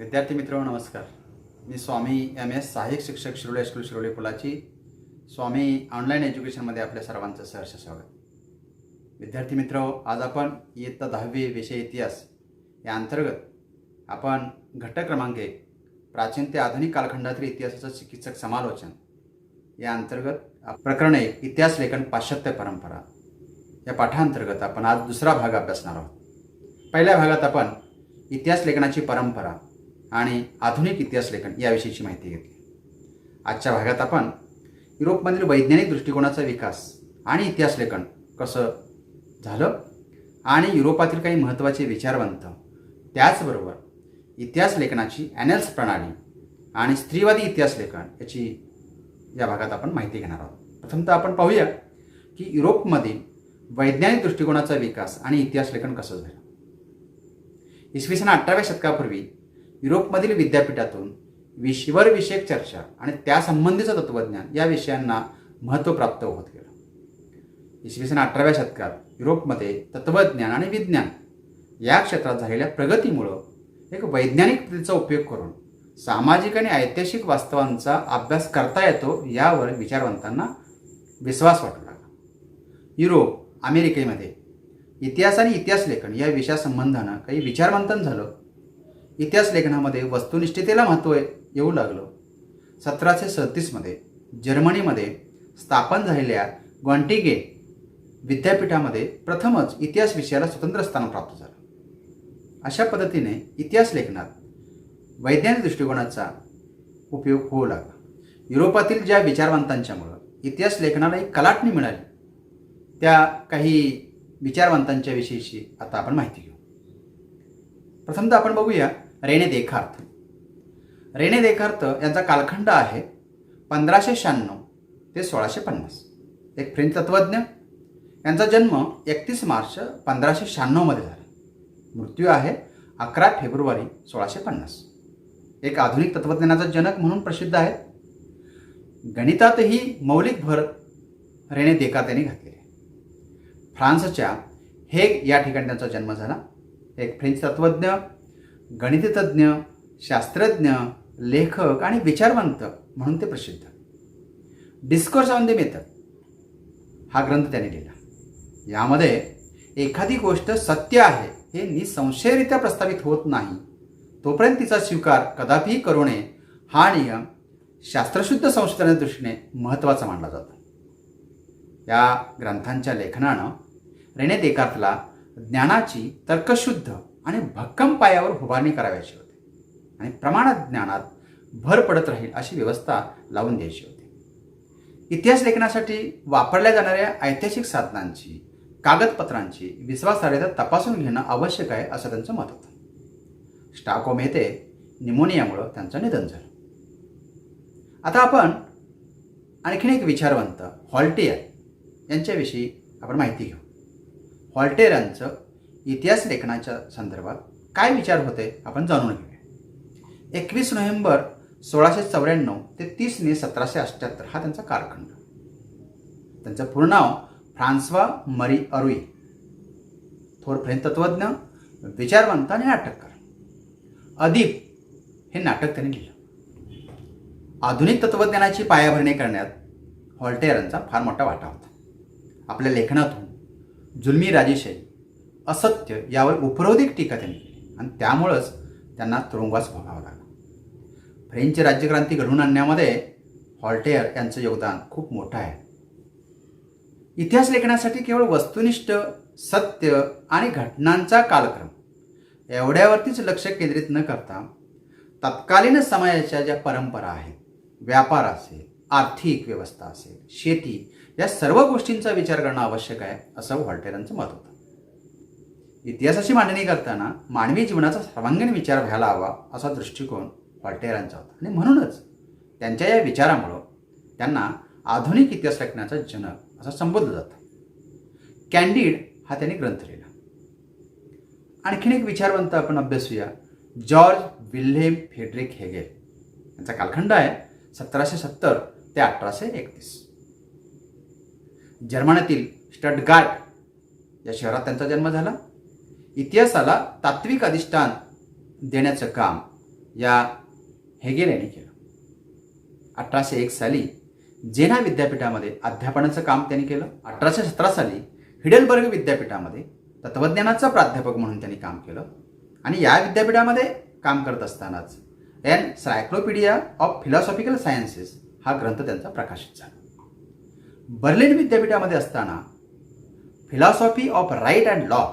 विद्यार्थी मित्रांनो नमस्कार. मी स्वामी MS सहाय्यक शिक्षक शिरोळे स्कूल शिरोळे पुलाची स्वामी ऑनलाईन एज्युकेशनमध्ये आपल्या सर्वांचं सहर्ष स्वागत. विद्यार्थी मित्र, आज आपण इयत्ता 10वी विषय इतिहास या अंतर्गत आपण घटक क्रमांक 1 प्राचीन ते आधुनिक कालखंडातील इतिहासाचं चिकित्सक समालोचन या अंतर्गत प्रकरण 1 इतिहास लेखन पाश्चात्य परंपरा या पाठांतर्गत आपण आज दुसरा भाग अभ्यासणार आहोत. पहिल्या भागात आपण इतिहास लेखनाची परंपरा आणि आधुनिक इतिहास लेखन याविषयीची माहिती घेतली. आजच्या भागात आपण युरोपमधील वैज्ञानिक दृष्टिकोनाचा विकास आणि इतिहास लेखन कसं झालं आणि युरोपातील काही महत्त्वाचे विचारवंत, त्याचबरोबर इतिहास लेखनाची ॲनल्स प्रणाली आणि स्त्रीवादी इतिहास लेखन याची या भागात आपण माहिती घेणार आहोत. प्रथमतः आपण पाहूया की युरोपमधील वैज्ञानिक दृष्टिकोनाचा विकास आणि इतिहास लेखन कसं झालं. इसवी सन 18व्या शतकापूर्वी युरोपमधील विद्यापीठातून विषयक चर्चा आणि त्यासंबंधीचं तत्त्वज्ञान या विषयांना महत्त्व प्राप्त होत गेलं. इसवी सन 18व्या शतकात युरोपमध्ये तत्त्वज्ञान आणि विज्ञान या क्षेत्रात झालेल्या प्रगतीमुळं एक वैज्ञानिक पद्धतीचा उपयोग करून सामाजिक आणि ऐतिहासिक वास्तवांचा अभ्यास करता येतो यावर विचारवंतांना विश्वास वाटू लागला. युरोप, अमेरिकेमध्ये इतिहास आणि इतिहास लेखन या विषयासंबंधानं काही विचारमंथन झालं. इतिहास लेखनामध्ये वस्तुनिष्ठतेला महत्त्व येऊ लागलं. 1737मध्ये जर्मनीमध्ये स्थापन झालेल्या ग्वांटिगेन विद्यापीठामध्ये प्रथमच इतिहास विषयाला स्वतंत्र स्थान प्राप्त झालं. अशा पद्धतीने इतिहास लेखनात वैज्ञानिक दृष्टिकोनाचा उपयोग होऊ लागला. युरोपातील ज्या विचारवंतांच्यामुळं इतिहास लेखनाला एक कलाटणी मिळाली, त्या काही विचारवंतांच्या विषयीची आता आपण माहिती घेऊ. प्रथमतः आपण बघूया रेने देकार्त. रेने देकार्त यांचा कालखंड आहे 1596 ते 1650. एक फ्रेंच तत्त्वज्ञ. यांचा जन्म 31 मार्च 1596मध्ये झाला. मृत्यू आहे 11 फेब्रुवारी 1650. एक आधुनिक तत्त्वज्ञानाचा जनक म्हणून प्रसिद्ध आहेत. गणितातही मौलिक भर रेने देकार्त यांनी घातलेली आहे. फ्रान्सच्या हेग या ठिकाणी त्यांचा जन्म झाला. एक फ्रेंच तत्त्वज्ञ, गणितज्ञ, शास्त्रज्ञ, लेखक आणि विचारवंत म्हणून ते प्रसिद्ध. डिस्कोर्स ऑन द मेथड हा ग्रंथ त्याने लिहिला. यामध्ये एखादी गोष्ट सत्य आहे हे निसंशयरित्या प्रस्थापित होत नाही तोपर्यंत तिचा स्वीकार कदापिही करू नये हा नियम शास्त्रशुद्ध संशोधनाच्या दृष्टीने महत्त्वाचा मानला जातो. या ग्रंथांच्या लेखनानं रेने देकार्तला ज्ञानाची तर्कशुद्ध आणि भक्कम पायावर उभारणी करायची होती आणि प्रमाणात ज्ञानात भर पडत राहील अशी व्यवस्था लावून द्यायची होती. इतिहास लेखनासाठी वापरल्या जाणाऱ्या ऐतिहासिक साधनांची, कागदपत्रांची विश्वासार्हता तपासून घेणं आवश्यक आहे असं त्यांचं मत होतं. स्टॉकहोम येथे निमोनियामुळं त्यांचं निधन झालं. आता आपण आणखीन एक विचारवंत व्हॉल्टेयर यांच्याविषयी आपण माहिती घेऊ. व्हॉल्टेयर यांचं इतिहास लेखनाच्या संदर्भात काय विचार होते आपण जाणून घेऊया. 21 नोव्हेंबर 1694 ते 30 मे 1778 हा त्यांचा कालखंड. त्यांचं पूर्ण नाव फ्रान्सवा मरी अरुई. थोर फ्रेंच तत्त्वज्ञ, विचारवंत आणि नाटककार. अदीप हे नाटक त्यांनी लिहिलं. आधुनिक तत्त्वज्ञानाची पायाभरणी करण्यात व्हॉल्टेयरांचा फार मोठा वाटा होता. आपल्या लेखनातून जुलमी राजेशाही, असत्य यावर उपरोधिक टीका त्यांनी केली आणि त्यामुळंच त्यांना तुरुंगवास भोगावा लागला. फ्रेंच राज्यक्रांती घडवून आणण्यामध्ये व्हॉल्टेयर यांचं योगदान खूप मोठं आहे. इतिहास लेखनासाठी केवळ वस्तुनिष्ठ सत्य आणि घटनांचा कालक्रम एवढ्यावरतीच लक्ष केंद्रित न करता तत्कालीन समाजाच्या ज्या परंपरा आहेत, व्यापार असेल, आर्थिक व्यवस्था असेल, शेती या सर्व गोष्टींचा विचार करणं आवश्यक आहे असं व्हॉल्टेयरांचं मत होतं. इतिहासाची मांडणी करताना मानवी जीवनाचा सर्वांगीण विचार व्हायला हवा असा दृष्टिकोन व्हॉल्टेयरांचा होता आणि म्हणूनच त्यांच्या या विचारामुळं त्यांना आधुनिक इतिहास लेखनाचा जनक असं संबोधलं जातं. कॅन्डिड हा त्यांनी ग्रंथ लिहिला. आणखीन एक विचारवंत आपण अभ्यासूया, जॉर्ज विल्हेम फ्रेडरिक हेगेल. यांचा कालखंड आहे 1770 ते 1831. जर्मनीतील स्टटगार्ट या शहरात त्यांचा जन्म झाला. इतिहासाला तात्विक अधिष्ठान देण्याचं काम या हेगेल यांनी केलं. 1801 साली जेना विद्यापीठामध्ये अध्यापनाचं काम त्यांनी केलं. 1817 साली हिडेलबर्ग विद्यापीठामध्ये तत्त्वज्ञानाचा प्राध्यापक म्हणून त्यांनी काम केलं. आणि या विद्यापीठामध्ये काम करत असतानाच एनसायक्लोपीडिया ऑफ फिलॉसॉफिकल सायन्सेस हा ग्रंथ त्यांचा प्रकाशित झाला. बर्लिन विद्यापीठामध्ये असताना philosophy of right and law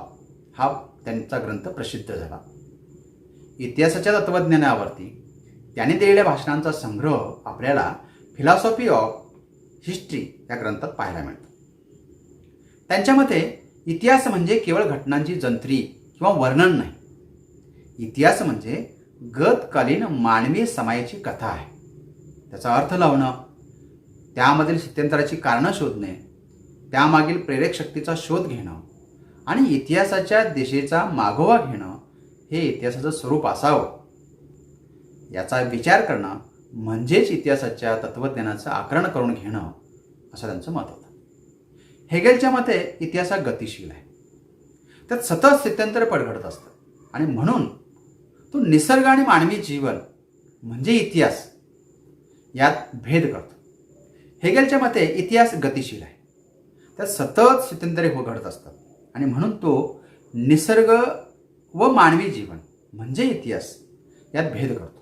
हा त्यांचा ग्रंथ प्रसिद्ध झाला. इतिहासाच्या तत्त्वज्ञानावरती त्यांनी दिलेल्या भाषणांचा संग्रह आपल्याला फिलॉसॉफी ऑफ हिस्ट्री या ग्रंथात पाहायला मिळतो. त्यांच्या मते इतिहास म्हणजे केवळ घटनांची जंत्री किंवा वर्णन नाही. इतिहास म्हणजे गतकालीन मानवी समाजाची कथा आहे. त्याचा अर्थ लावणं, त्यामधील स्थित्यंतराची कारणं शोधणे, त्यामागील प्रेरक शक्तीचा शोध घेणं आणि इतिहासाच्या दिशेचा मागोवा घेणं हे इतिहासाचं स्वरूप असावं याचा विचार करणं म्हणजेच इतिहासाच्या तत्त्वज्ञानाचं आकलन करून घेणं असं त्यांचं मत होतं. हेगेलच्या मते इतिहास हा गतिशील आहे. त्यात सतत स्थित्यंतर घडत असतं आणि म्हणून तो निसर्ग आणि मानवी जीवन म्हणजे इतिहास यात भेद करतो. हेगेलच्या मते इतिहास गतिशील आहे. त्यात सतत स्थित्यंतरे घडत असतात आणि म्हणून तो निसर्ग व मानवी जीवन म्हणजे इतिहास यात भेद करतो.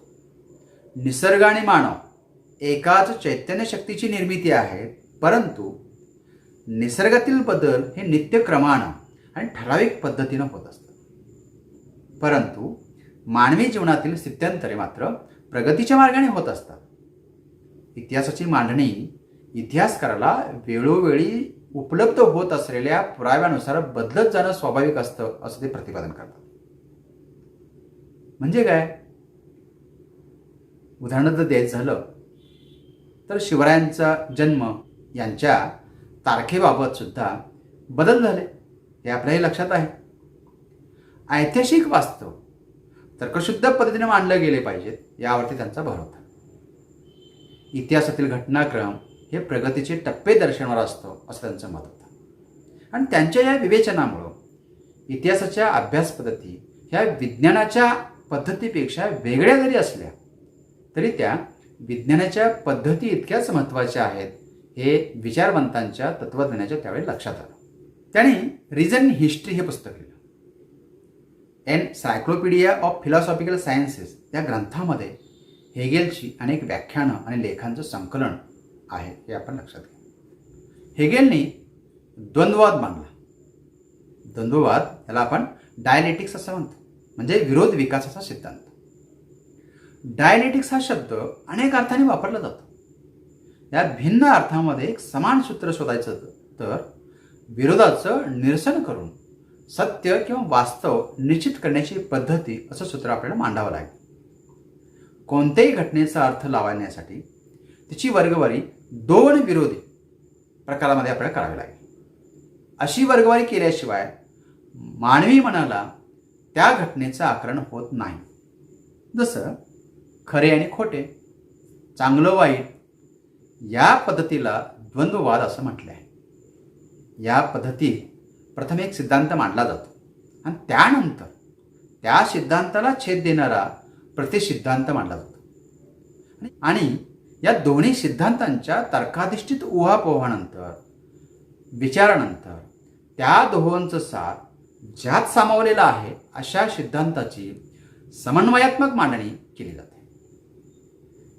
निसर्ग आणि मानव एकाच चैतन्य शक्तीची निर्मिती आहे, परंतु निसर्गातील बदल हे नित्यक्रमानं आणि ठराविक पद्धतीनं होत असतात. परंतु मानवी जीवनातील स्थित्यंतरे मात्र प्रगतीच्या मार्गाने होत असतात. इतिहासाची मांडणी इतिहासकाराला वेळोवेळी उपलब्ध होत असलेल्या पुराव्यानुसार बदलत जाणं स्वाभाविक असतं असं ते प्रतिपादन करतात. म्हणजे काय? उदाहरण जर द्यायचं झालं तर शिवरायांचा जन्म यांच्या तारखेबाबत सुद्धा बदल झाले हे आपल्याही लक्षात आहे. ऐतिहासिक वास्तव तर्कशुद्ध पद्धतीने मांडले गेले पाहिजेत यावरती त्यांचा भर होता. इतिहासातील घटनाक्रम हे प्रगतीचे टप्पे दर्शवणारा असतो असं त्यांचं मत होतं. आणि त्यांच्या या विवेचनामुळं इतिहासाच्या अभ्यास पद्धती ह्या विज्ञानाच्या पद्धतीपेक्षा वेगळ्या जरी असल्या तरी त्या विज्ञानाच्या पद्धती इतक्याच महत्त्वाच्या आहेत हे विचारवंतांच्या तत्त्वज्ञानाच्या त्यावेळी लक्षात आलं. त्यांनी रिझन हिस्ट्री हे पुस्तक लिहिलं. एनसायक्लोपीडिया ऑफ फिलॉसॉफिकल सायन्सेस या ग्रंथामध्ये हेगेलची अनेक व्याख्यानं आणि लेखांचं संकलन आहे हे आपण लक्षात घ्या. हेगेलनी द्वंद्ववाद मांडला. द्वंद्ववाद याला आपण डायलेक्टिक्स असं म्हणतो, म्हणजे विरोध विकासाचा सिद्धांत. डायलेक्टिक्स हा शब्द अनेक अर्थाने वापरला जातो. या भिन्न अर्थामध्ये एक समान सूत्र शोधायचं तर विरोधाचं निरसन करून सत्य किंवा वास्तव निश्चित करण्याची पद्धती असं सूत्र आपल्याला मांडावं लागेल. कोणत्याही घटनेचा अर्थ लावण्यासाठी तिची वर्गवारी दोन विरोधी प्रकारामध्ये आपल्याला करावी लागेल. अशी वर्गवारी केल्याशिवाय मानवी मनाला त्या घटनेचं आकलन होत नाही. जसं खरे आणि खोटे, चांगलं वाईट या पद्धतीला द्वंद्ववाद असं म्हटलं आहे. या पद्धतीत प्रथम एक सिद्धांत मांडला जातो आणि त्यानंतर त्या सिद्धांताला छेद देणारा प्रतिसिद्धांत मांडला जातो. आणि या दोन्ही सिद्धांतांच्या तर्काधिष्ठित उहापोहानंतर विचारानंतर त्या दोहोंचं सार ज्यात सामावलेला आहे अशा सिद्धांताची समन्वयात्मक मांडणी केली जाते.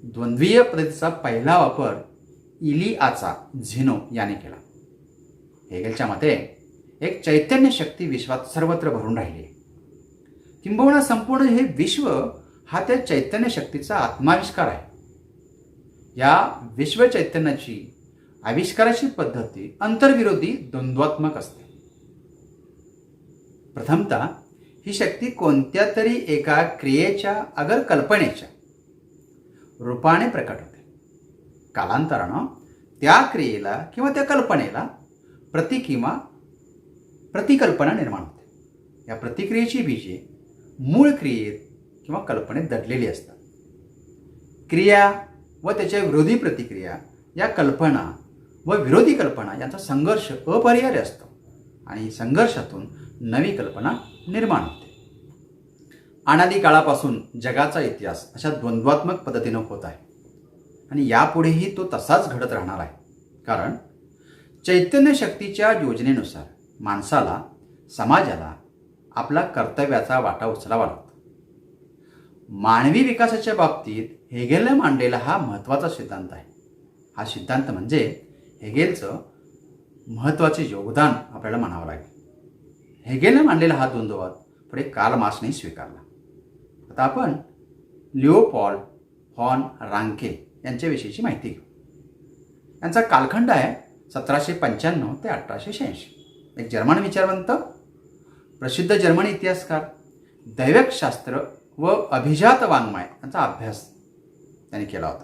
द्वंद्वीय पद्धतीचा पहिला वापर इलिआचा झिनो याने केला. हेगेलच्या मते एक चैतन्य शक्ती विश्वात सर्वत्र भरून राहिली आहे. किंबहुना संपूर्ण हे विश्व हा त्या चैतन्य शक्तीचा आत्माविष्कार आहे. या विश्व चैतन्याची आविष्काराची पद्धती अंतर्विरोधी द्वंद्वात्मक असते. प्रथमतः ही शक्ती कोणत्या तरी एका क्रियेच्या अगर कल्पनेच्या रूपाने प्रकट होते. कालांतरानं त्या क्रियेला किंवा त्या कल्पनेला प्रति किंवा प्रतिकल्पना निर्माण होते. या प्रतिक्रियेची बीजे मूळ क्रियेत किंवा कल्पनेत दडलेली असतात. क्रिया व त्याच्या विरोधी प्रतिक्रिया या कल्पना व विरोधी कल्पना यांचा संघर्ष अपरिहार्य असतो आणि संघर्षातून नवी कल्पना निर्माण होते. अनादी काळापासून जगाचा इतिहास अशा द्वंद्वात्मक पद्धतीनं होत आहे आणि यापुढेही तो तसाच घडत राहणार आहे. कारण चैतन्य शक्तीच्या योजनेनुसार माणसाला, समाजाला आपला कर्तव्याचा वाटा उचलावा लागतो. मानवी विकासाच्या बाबतीत हेगेलने मांडलेला हा महत्त्वाचा सिद्धांत आहे. हा सिद्धांत म्हणजे हेगेलचं महत्त्वाचे योगदान आपल्याला म्हणावं लागेल. हेगेलने मांडलेला हा द्वंद्ववाद पुढे कार्ल मार्क्सने स्वीकारला. आता आपण लिओपॉल्ड फॉन रांके यांच्याविषयीची माहिती घेऊ. यांचा कालखंड आहे 1795 ते 1886. एक जर्मन विचारवंत, प्रसिद्ध जर्मन इतिहासकार, दैवशास्त्र व अभिजात वाङ्मय यांचा अभ्यास त्यांनी केला होता.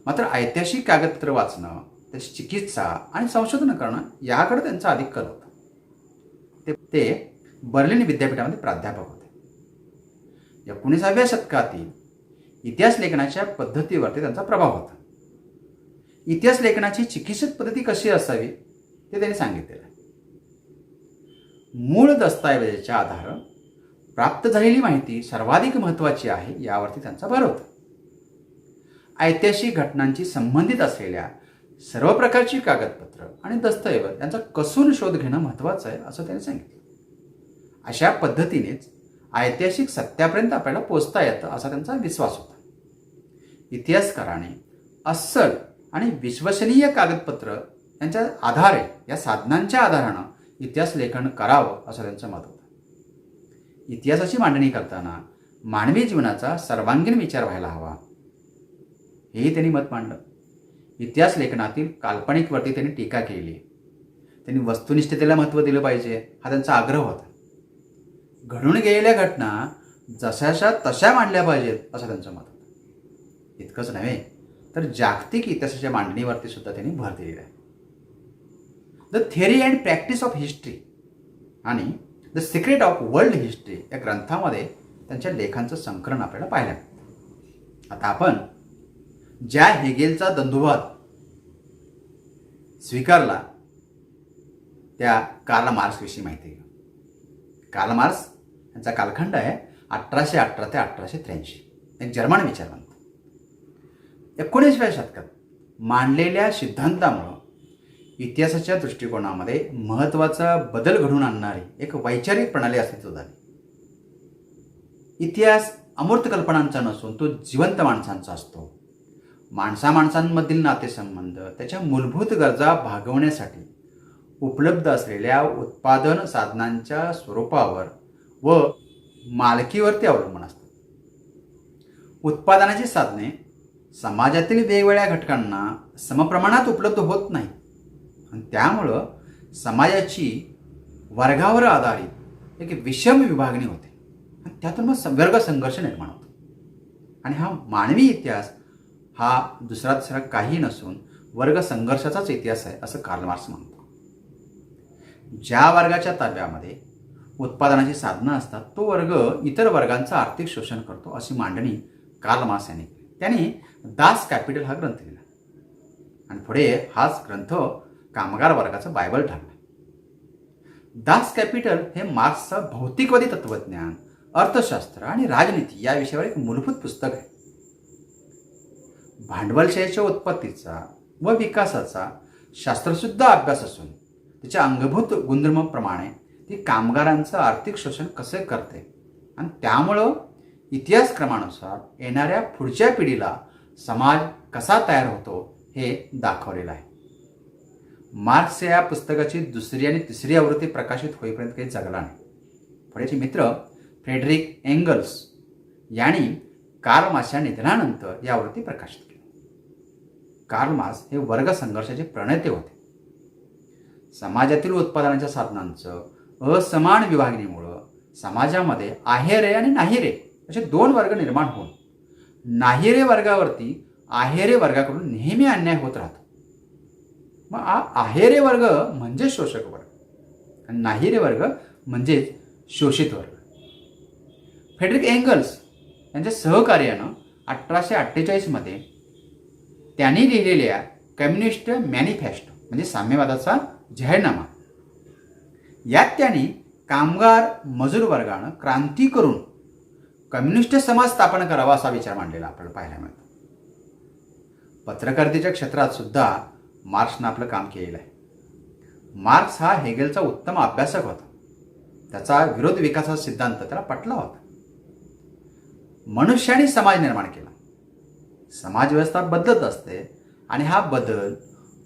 मात्र ऐतिहासिक कागदपत्र वाचणं, त्याची चिकित्सा आणि संशोधन करणं याकडे त्यांचा अधिक कल होता. ते बर्लिन विद्यापीठामध्ये प्राध्यापक होते. 19व्या शतकातील इतिहास लेखनाच्या पद्धतीवरती त्यांचा प्रभाव होता. इतिहास लेखनाची चिकित्सक पद्धती कशी असावी ते त्यांनी सांगितलेलं आहे. मूळ दस्तऐवजाच्या आधार प्राप्त झालेली माहिती सर्वाधिक महत्त्वाची आहे यावरती त्यांचा भर होता. ऐतिहासिक घटनांची संबंधित असलेल्या सर्व प्रकारची कागदपत्र आणि दस्तऐवज यांचा कसून शोध घेणं महत्त्वाचं आहे असं त्यांनी सांगितलं. अशा पद्धतीनेच ऐतिहासिक सत्यापर्यंत आपल्याला पोचता येतं असा त्यांचा विश्वास होता. इतिहासकाराने अस्सल आणि विश्वसनीय कागदपत्र यांच्या आधारे, या साधनांच्या आधारानं इतिहास लेखन करावं असं त्यांचं मत होतं. इतिहासाची मांडणी करताना मानवी जीवनाचा सर्वांगीण विचार व्हायला हवा, हेही त्यांनी मत मांडलं. इतिहास लेखनातील काल्पनिकवरती त्यांनी टीका केली. त्यांनी वस्तुनिष्ठतेला महत्त्व दिलं पाहिजे हा त्यांचा आग्रह होता. घडून गेलेल्या घटना जशाच्या तशा मांडल्या पाहिजेत असं त्यांचं मत होतं. इतकंच नव्हे तर जागतिक इतिहासाच्या मांडणीवरती सुद्धा त्यांनी भर दिलेला आहे. The theory and practice of history आणि the secret of world history या ग्रंथामध्ये त्यांच्या लेखांचं संकलन आपल्याला पाहायला मिळतं. आता आपण ज्या हेगेलचा द्वंद्ववाद स्वीकारला त्या कार्ल मार्क्सविषयी माहिती घेऊ. कार्ल मार्क्स यांचा कालखंड आहे 1818 ते 1883. एक जर्मन विचारवंत. 19व्या शतकात मांडलेल्या सिद्धांतामुळं इतिहासाच्या दृष्टिकोनामध्ये महत्त्वाचा बदल घडवून आणणारी एक वैचारिक प्रणाली अस्तित्वात आली. इतिहास अमूर्त कल्पनांचा नसून तो जिवंत माणसांचा असतो. माणसांमधील नातेसंबंध, त्याच्या मूलभूत गरजा भागवण्यासाठी उपलब्ध असलेल्या उत्पादन साधनांच्या स्वरूपावर व मालकीवरती अवलंबून असतात. उत्पादनाची साधने समाजातील वेगवेगळ्या घटकांना समप्रमाणात उपलब्ध होत नाही आणि त्यामुळं समाजाची वर्गावर आधारित एक विषम विभागणी होते आणि त्यातून मग वर्ग संघर्ष निर्माण होतो. आणि हा मानवी इतिहास हा दुसरा काही नसून वर्ग संघर्षाचाच इतिहास आहे असं कार्ल मार्क्स म्हणतो. ज्या वर्गाच्या ताब्यामध्ये उत्पादनाची साधनं असतात तो वर्ग इतर वर्गांचं आर्थिक शोषण करतो अशी मांडणी कार्ल मार्क्स यांनी केली. त्यांनी दास कॅपिटल हा ग्रंथ लिहिला आणि पुढे हाच ग्रंथ कामगार वर्गाचं बायबल ठरला. दास कॅपिटल हे मार्क्सचं भौतिकवादी तत्वज्ञान, अर्थशास्त्र आणि राजनीती या विषयावर एक मूलभूत पुस्तक आहे. भांडवलशाहीच्या उत्पत्तीचा व विकासाचा शास्त्रशुद्ध अभ्यास असून त्याच्या अंगभूत गुणधर्माप्रमाणे ती कामगारांचं आर्थिक शोषण कसे करते आणि त्यामुळं इतिहासक्रमानुसार येणाऱ्या पुढच्या पिढीला समाज कसा तयार होतो हे दाखवलेलं आहे. मार्क्स या पुस्तकाची दुसरी आणि तिसरी आवृत्ती प्रकाशित होईपर्यंत काही जगला नाही. पुढेचे मित्र फ्रेडरिक एंगल्स यांनी कार्ल मार्क्सच्या निधनानंतर या आवृत्ती प्रकाशित केली. कार्ल मार्क्स हे वर्ग संघर्षाचे प्रणेते होते. समाजातील उत्पादनाच्या साधनांचं असमान विभागणीमुळं समाजामध्ये आहेरे आणि नाहीरे असे दोन वर्ग निर्माण होऊन नाहीरे वर्गावरती आहेरे वर्गाकडून नेहमी अन्याय होत राहतो. मग आहेरे वर्ग म्हणजे शोषक वर्ग आणि नाहीरे वर्ग म्हणजेच शोषित वर्ग. फ्रेडरिक एंगल्स यांच्या सहकार्यानं 1848 त्यांनी लिहिलेल्या कम्युनिस्ट मॅनिफेस्टो म्हणजे साम्यवादाचा जाहीरनामा यात त्यांनी कामगार मजूर वर्गानं क्रांती करून कम्युनिस्ट समाज स्थापन करावा असा विचार मांडलेला आपल्याला पाहायला मिळतो. पत्रकारितेच्या क्षेत्रात सुद्धा मार्क्सनं आपलं काम केलेलं आहे. मार्क्स हा हेगेलचा उत्तम अभ्यासक होता. त्याचा विरोध विकासाचा सिद्धांत त्याला पटला होता. मनुष्याने समाज निर्माण केला. समाज व्यवस्था बदलत असते आणि हा बदल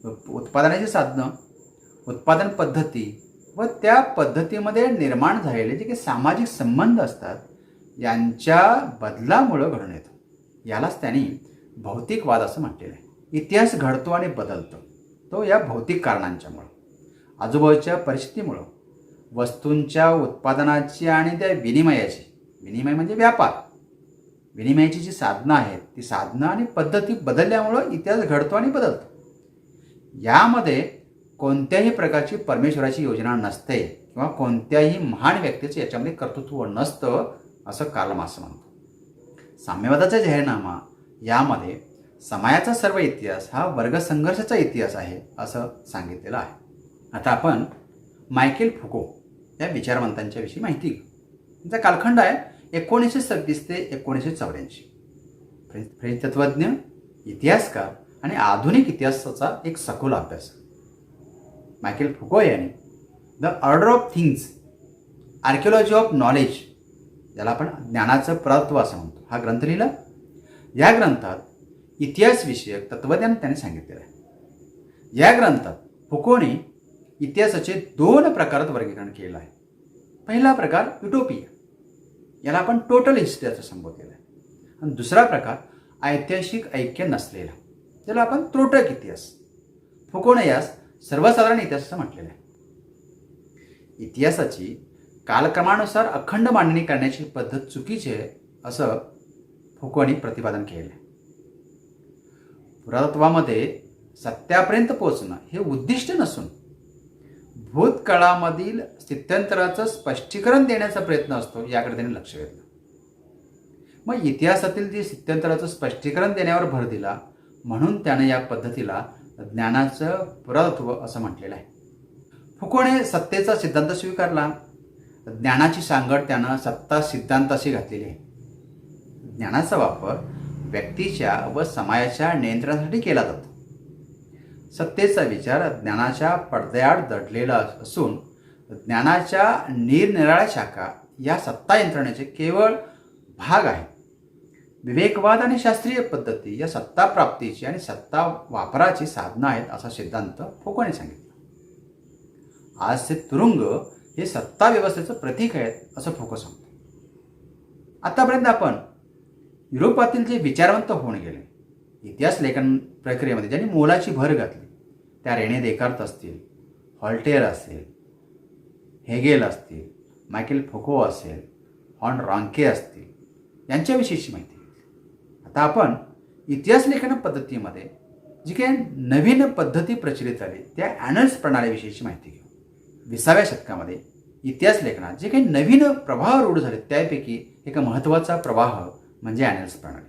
उत्पादनाची साधनं, उत्पादन पद्धती व त्या पद्धतीमध्ये निर्माण झालेले जे काही सामाजिक संबंध असतात यांच्या बदलामुळं घडून येतो. यालाच त्यांनी भौतिकवाद असं म्हटलेलं आहे. इतिहास घडतो आणि बदलतो तो या भौतिक कारणांच्यामुळं, आजूबाजूच्या परिस्थितीमुळं, वस्तूंच्या उत्पादनाची आणि त्या विनिमयाची, विनिमय म्हणजे व्यापार, विनिमयाची जी साधनं आहेत ती साधनं आणि पद्धती बदलल्यामुळं इतिहास घडतो आणि बदलतो. यामध्ये कोणत्याही प्रकारची परमेश्वराची योजना नसते किंवा कोणत्याही महान व्यक्तीचं याच्यामध्ये कर्तृत्व नसतं असं कार्ल मार्क्स म्हणतो. साम्यवादाचा जाहीरनामा यामध्ये समाजाचा सर्व इतिहास हा वर्गसंघर्षाचा इतिहास आहे असं सांगितलेलं आहे. आता आपण मायकेल फुको या विचारवंतांच्या विषयी माहिती घेऊ. त्यांचा कालखंड आहे 1926 ते 1984. फ्रेंच तत्त्वज्ञ, इतिहासकार आणि आधुनिक इतिहासाचा एक सखोल अभ्यास. मायकेल फुको यांनी the order of things, archaeology of knowledge, ज्याला आपण ज्ञानाचं पुरातत्व असं म्हणतो, हा ग्रंथ लिहिला. या ग्रंथात इतिहासविषयक तत्त्वज्ञान त्याने सांगितलेलं आहे. या ग्रंथात फुकोने इतिहासाचे 2 प्रकारात वर्गीकरण केलेलं आहे. पहिला प्रकार युटोपिया, याला आपण टोटल हिस्ट्री असं संबोधलेलं आहे. आणि दुसरा प्रकार ऐतिहासिक ऐक्य नसलेला, ज्याला आपण त्रोटक इतिहास. फुकोने यास सर्वसाधारण इतिहास असं म्हटलेलं आहे. इतिहासाची कालक्रमानुसार अखंड मांडणी करण्याची पद्धत चुकीची आहे असं फुकोने प्रतिपादन केलेलं आहे. पुरातत्वामध्ये सत्यापर्यंत पोहोचणं हे उद्दिष्ट नसून भूतकाळामधील स्थित्यंतराचं स्पष्टीकरण देण्याचा प्रयत्न असतो याकडे त्यांनी लक्ष वेधलं. मग इतिहासातील जे स्थित्यंतराचं स्पष्टीकरण देण्यावर भर दिला म्हणून त्यानं या पद्धतीला ज्ञानाचं पुरातत्व असं म्हटलेलं आहे. फुकोने सत्तेचा सिद्धांत स्वीकारला. ज्ञानाची सांगड त्यानं सत्ता सिद्धांताशी घातलेली आहे. ज्ञानाचा वापर व्यक्तीच्या व समाजाच्या नियंत्रणासाठी केला जातो. सत्तेचा विचार ज्ञानाच्या पडद्याआड दडलेला असून ज्ञानाच्या निरनिराळ्या शाखा या सत्ता यंत्रणेचे केवळ भाग आहे. विवेकवाद आणि शास्त्रीय पद्धती या सत्ता प्राप्तीची आणि सत्ता वापराची साधनं आहेत असा सिद्धांत फुकोने सांगितला. आजचे तुरुंग हे सत्ता व्यवस्थेचं प्रतीक आहेत असं फुको सांगतो. आतापर्यंत आपण युरोपातील जे विचारवंत होऊन गेले इतिहास लेखन प्रक्रियेमध्ये ज्यांनी मोलाची भर घातली, त्या रेने देकार्त असतील, हॉल्टेअर असेल, हेगेल असतील, मायकेल फुको असेल, हॉर्न रांके असतील, यांच्याविषयीची माहिती. आता आपण इतिहास लेखन पद्धतीमध्ये जी काही नवीन पद्धती प्रचलित झाली त्या ॲनल्स प्रणालीविषयीची माहिती घेऊ. 20व्या शतकामध्ये इतिहास लेखनात जे काही नवीन प्रवाह रूढ झाले त्यापैकी एक महत्त्वाचा प्रवाह म्हणजे ॲनल्स प्रणाली.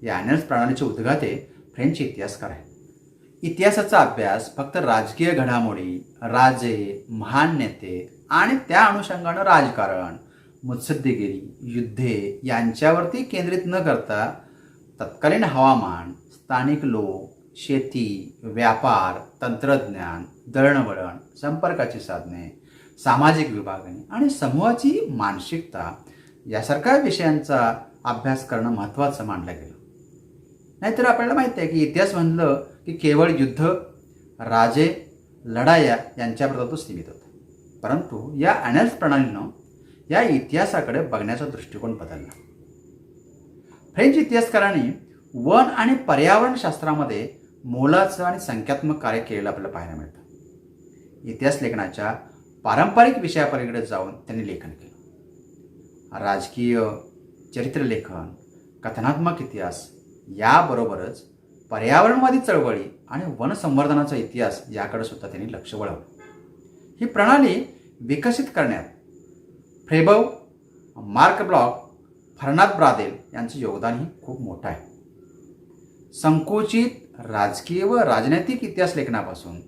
या ॲनल्स प्रणालीचे उद्गाते फ्रेंच इतिहासकार आहेत. इतिहासाचा अभ्यास फक्त राजकीय घडामोडी, राजे, महान नेते आणि त्या अनुषंगानं राजकारण, मुत्सद्देगिरी, युद्धे यांच्यावरती केंद्रित न करता तत्कालीन हवामान, स्थानिक लोक, शेती, व्यापार, तंत्रज्ञान, दळणवळण, संपर्काची साधने, सामाजिक विभागणी आणि समूहाची मानसिकता यासारख्या विषयांचा अभ्यास करणं महत्त्वाचं मानलं गेलं. नाहीतर आपल्याला माहिती आहे की इतिहास म्हणलं की केवळ युद्ध, राजे, लढाया यांच्यापर्यंत तो सीमित होता. परंतु या ॲनल्स प्रणालीनं या इतिहासाकडे बघण्याचा दृष्टिकोन बदलला. फ्रेंच इतिहासकारांनी वन आणि पर्यावरण शास्त्रामध्ये मोलाचं आणि संख्यात्मक कार्य केलेलं आपल्याला पाहायला मिळतं. इतिहास लेखनाच्या पारंपरिक विषयापलीकडे जाऊन त्यांनी लेखन केलं. राजकीय, चरित्रलेखन, कथनात्मक इतिहास याबरोबरच पर्यावरणवादी चळवळी आणि वनसंवर्धनाचा इतिहास याकडे सुद्धा त्यांनी लक्ष वळवलं. ही प्रणाली विकसित करण्यात फ्रेबव, मार्क ब्लॉक, फर्नाद ब्रादेल यांचं योगदानही खूप मोठं आहे. संकुचित राजकीय व राजनैतिक इतिहास लेखनापासून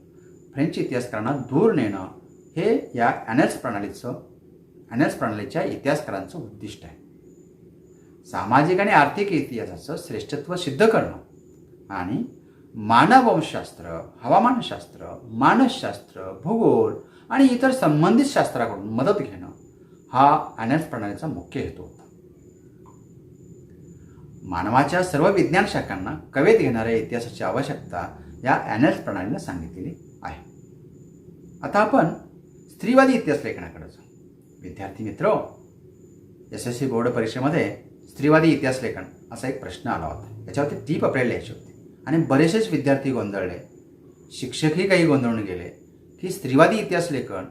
फ्रेंच इतिहासकारांना दूर नेणं हे या ॲनल्स प्रणालीच्या इतिहासकारांचं उद्दिष्ट आहे. सामाजिक आणि आर्थिक इतिहासाचं श्रेष्ठत्व सिद्ध करणं आणि मानववंशशास्त्र, हवामानशास्त्र, मानसशास्त्र, भूगोल आणि इतर संबंधित शास्त्राकडून मदत घेणं हा ॲनॅलिस्ट प्रणालीचा मुख्य हेतू होता. मानवाच्या सर्व विज्ञान शाखांना कवेत घेणाऱ्या इतिहासाची आवश्यकता या ॲनॅलिस्ट प्रणालीनं सांगितलेली आहे. आता आपण स्त्रीवादी इतिहास लेखनाकडे जाऊ. विद्यार्थी मित्र, SSC बोर्ड परीक्षेमध्ये स्त्रीवादी इतिहास लेखन असा एक प्रश्न आला होता. याच्यावरती टीप आपल्याला लिहायची होती आणि बरेचसेच विद्यार्थी गोंधळले, शिक्षकही काही गोंधळून गेले की स्त्रीवादी इतिहास लेखन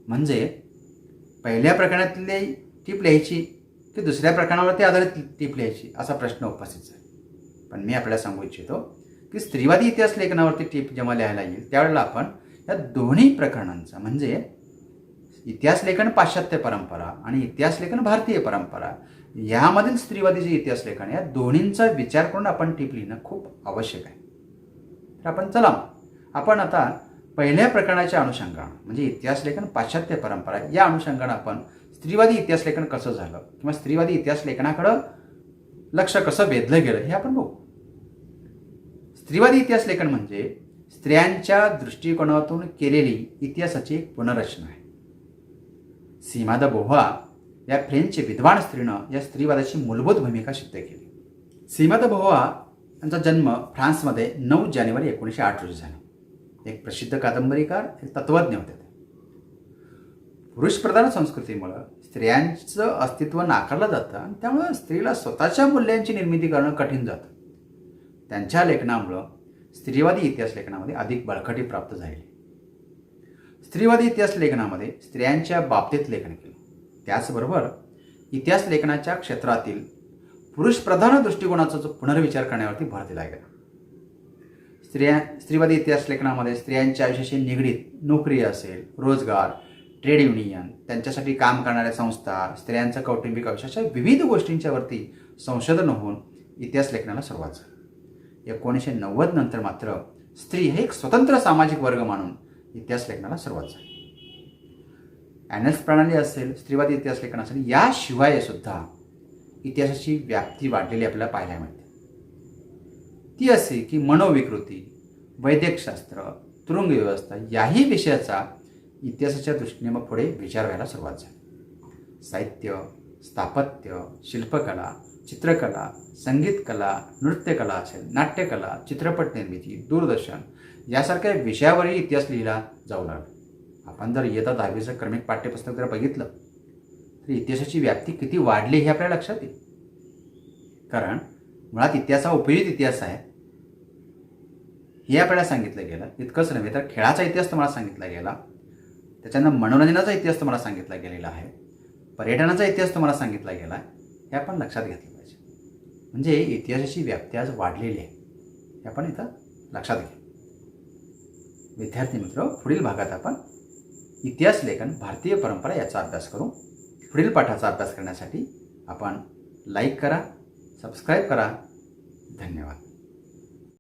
म्हणजे पहिल्या प्रकरणातली टीप लिहायची की दुसऱ्या प्रकरणावरती आधारित टीप लिहायची असा प्रश्न उपस्थित आहे. पण मी आपल्याला सांगू इच्छितो की स्त्रीवादी इतिहास लेखनावरती टीप जेव्हा लिहायला येईल त्यावेळेला आपण या दोन्ही प्रकरणांचा म्हणजे इतिहास लेखन पाश्चात्य परंपरा आणि इतिहास लेखन भारतीय परंपरा यामधील स्त्रीवादी जे इतिहास लेखन या दोन्हींचा विचार करून आपण टीप लिहिणं खूप आवश्यक आहे. तर आपण आता पहिल्या प्रकरणाच्या अनुषंगानं म्हणजे इतिहास लेखन पाश्चात्य परंपरा या अनुषंगानं आपण स्त्रीवादी इतिहास लेखन कसं झालं किंवा स्त्रीवादी इतिहास लेखनाकडं लक्ष कसं वेधलं गेलं हे आपण बघू. स्त्रीवादी इतिहास लेखन म्हणजे स्त्रियांच्या दृष्टिकोनातून केलेली इतिहासाची एक पुनर्रचना आहे. सीमा द बोव्हर या फ्रेंच विद्वान स्त्रीनं या स्त्रीवादाची मूलभूत भूमिका सिद्ध केली. सीमा द बोव्हर यांचा जन्म फ्रान्समध्ये 9 जानेवारी 1908 रोजी झाला. एक प्रसिद्ध कादंबरीकार, एक तत्त्वज्ञ होते. पुरुषप्रधान संस्कृतीमुळं स्त्रियांचं अस्तित्व नाकारलं जातं आणि त्यामुळं स्त्रीला स्वतःच्या मूल्यांची निर्मिती करणं कठीण जातं. त्यांच्या लेखनामुळं स्त्रीवादी इतिहास लेखनामध्ये अधिक बळकटी प्राप्त झाली. स्त्रीवादी इतिहास लेखनामध्ये स्त्रियांच्या बाबतीत लेखन केलं. त्याचबरोबर इतिहास लेखनाच्या क्षेत्रातील पुरुषप्रधान दृष्टिकोनाचा जो पुनर्विचार करण्यावरती भर दिला गेला. स्त्रीवादी इतिहास लेखनामध्ये स्त्रियांच्या आयुष्याशी निगडीत नोकरी असेल, रोजगार, ट्रेड युनियन, त्यांच्यासाठी काम करणाऱ्या संस्था, स्त्रियांचं कौटुंबिक आयुष्य अशा विविध गोष्टींच्यावरती संशोधन होऊन इतिहास लेखनाला सुरुवात झाली. 1990 नंतर मात्र स्त्री हे एक स्वतंत्र सामाजिक वर्ग मानून इतिहास लेखनाला सुरुवात झाली. ॲनॅलिस्ट प्रणाली असेल, स्त्रीवादी इतिहास लेखन असेल, याशिवाय सुद्धा इतिहासाची व्याप्ती वाढलेली आपल्याला पाहायला मिळते. ती अशी की मनोविकृती, वैद्यकशास्त्र, तुरुंग व्यवस्था याही विषयाचा इतिहासाच्या दृष्टीने मग पुढे विचार व्हायला सुरुवात झाली. साहित्य, स्थापत्य, शिल्पकला, चित्रकला, संगीतकला, नृत्यकला असेल, नाट्यकला, चित्रपट निर्मिती, दूरदर्शन यासारख्या विषयावरही इतिहास लिहिला जाऊ लागला. आपण जर इयत्ता 10वीचं क्रमिक पाठ्यपुस्तक जर बघितलं तर इतिहासाची व्याप्ती किती वाढली हे आपल्या लक्षात येईल. कारण मुळात इतिहास हा उपयोजित इतिहास आहे हे आपल्याला सांगितलं गेलं. इतकंच नव्हे तर खेळाचा इतिहास तुम्हाला सांगितला गेला, त्याच्यानं मनोरंजनाचा इतिहास तुम्हाला सांगितला गेलेला आहे, पर्यटनाचा इतिहास तुम्हाला सांगितला गेला आहे. हे आपण लक्षात घेतलं पाहिजे. म्हणजे इतिहासाची व्याप्ती आज वाढलेली आहे हे आपण इथं लक्षात घ्या. विद्यार्थी मित्र, पुढील भागात आपण इतिहास लेखन भारतीय परंपरा याचा अभ्यास करू. पुढील पाठाचा अभ्यास करण्यासाठी आपण लाईक करा, सबस्क्राईब करा. धन्यवाद.